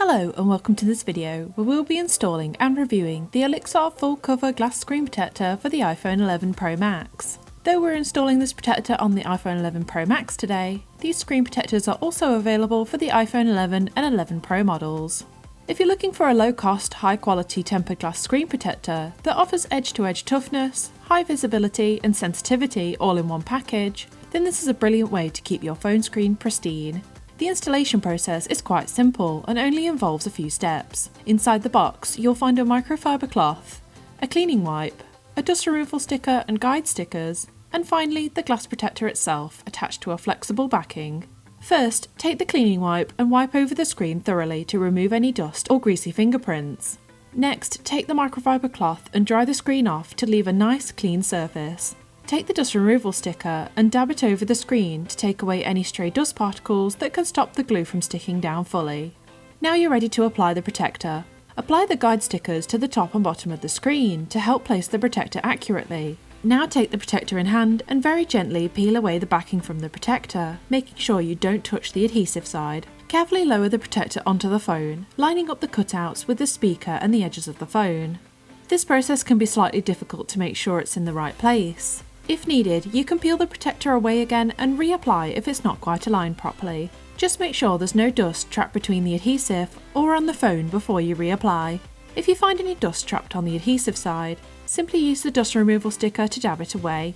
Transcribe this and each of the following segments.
Hello and welcome to this video where we'll be installing and reviewing the Elixir full cover glass screen protector for the iPhone 11 Pro Max. Though we're installing this protector on the iPhone 11 Pro Max today, these screen protectors are also available for the iPhone 11 and 11 Pro models. If you're looking for a low-cost, high-quality tempered glass screen protector that offers edge-to-edge toughness, high visibility and sensitivity all in one package, then this is a brilliant way to keep your phone screen pristine. The installation process is quite simple and only involves a few steps. Inside the box, you'll find a microfiber cloth, a cleaning wipe, a dust removal sticker and guide stickers, and finally the glass protector itself attached to a flexible backing. First, take the cleaning wipe and wipe over the screen thoroughly to remove any dust or greasy fingerprints. Next, take the microfiber cloth and dry the screen off to leave a nice clean surface. Take the dust removal sticker and dab it over the screen to take away any stray dust particles that can stop the glue from sticking down fully. Now you're ready to apply the protector. Apply the guide stickers to the top and bottom of the screen to help place the protector accurately. Now take the protector in hand and very gently peel away the backing from the protector, making sure you don't touch the adhesive side. Carefully lower the protector onto the phone, lining up the cutouts with the speaker and the edges of the phone. This process can be slightly difficult to make sure it's in the right place. If needed, you can peel the protector away again and reapply if it's not quite aligned properly. Just make sure there's no dust trapped between the adhesive or on the phone before you reapply. If you find any dust trapped on the adhesive side, simply use the dust removal sticker to dab it away.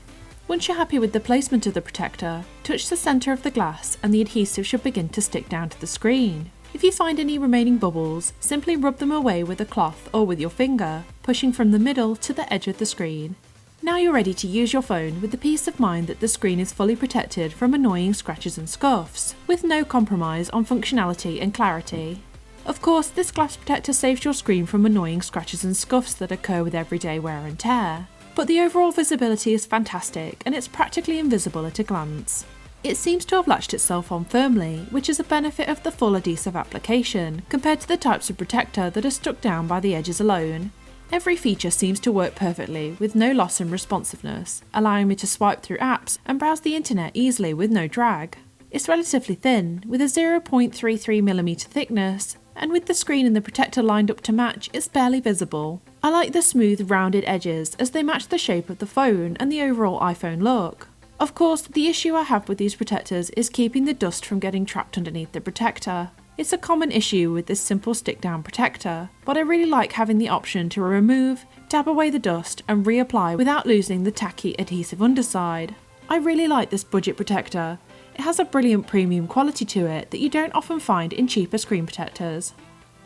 Once you're happy with the placement of the protector, touch the centre of the glass and the adhesive should begin to stick down to the screen. If you find any remaining bubbles, simply rub them away with a cloth or with your finger, pushing from the middle to the edge of the screen. Now you're ready to use your phone with the peace of mind that the screen is fully protected from annoying scratches and scuffs, with no compromise on functionality and clarity. Of course, this glass protector saves your screen from annoying scratches and scuffs that occur with everyday wear and tear, but the overall visibility is fantastic and it's practically invisible at a glance. It seems to have latched itself on firmly, which is a benefit of the full adhesive application compared to the types of protector that are stuck down by the edges alone. Every feature seems to work perfectly with no loss in responsiveness, allowing me to swipe through apps and browse the internet easily with no drag. It's relatively thin, with a 0.33mm thickness, and with the screen and the protector lined up to match, it's barely visible. I like the smooth, rounded edges as they match the shape of the phone and the overall iPhone look. Of course, the issue I have with these protectors is keeping the dust from getting trapped underneath the protector. It's a common issue with this simple stick-down protector, but I really like having the option to remove, dab away the dust and reapply without losing the tacky adhesive underside. I really like this budget protector. It has a brilliant premium quality to it that you don't often find in cheaper screen protectors.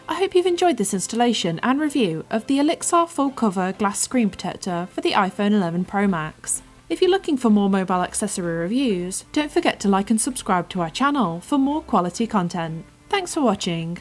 I hope you've enjoyed this installation and review of the Elixir full cover glass screen protector for the iPhone 11 Pro Max. If you're looking for more mobile accessory reviews, don't forget to like and subscribe to our channel for more quality content. Thanks for watching.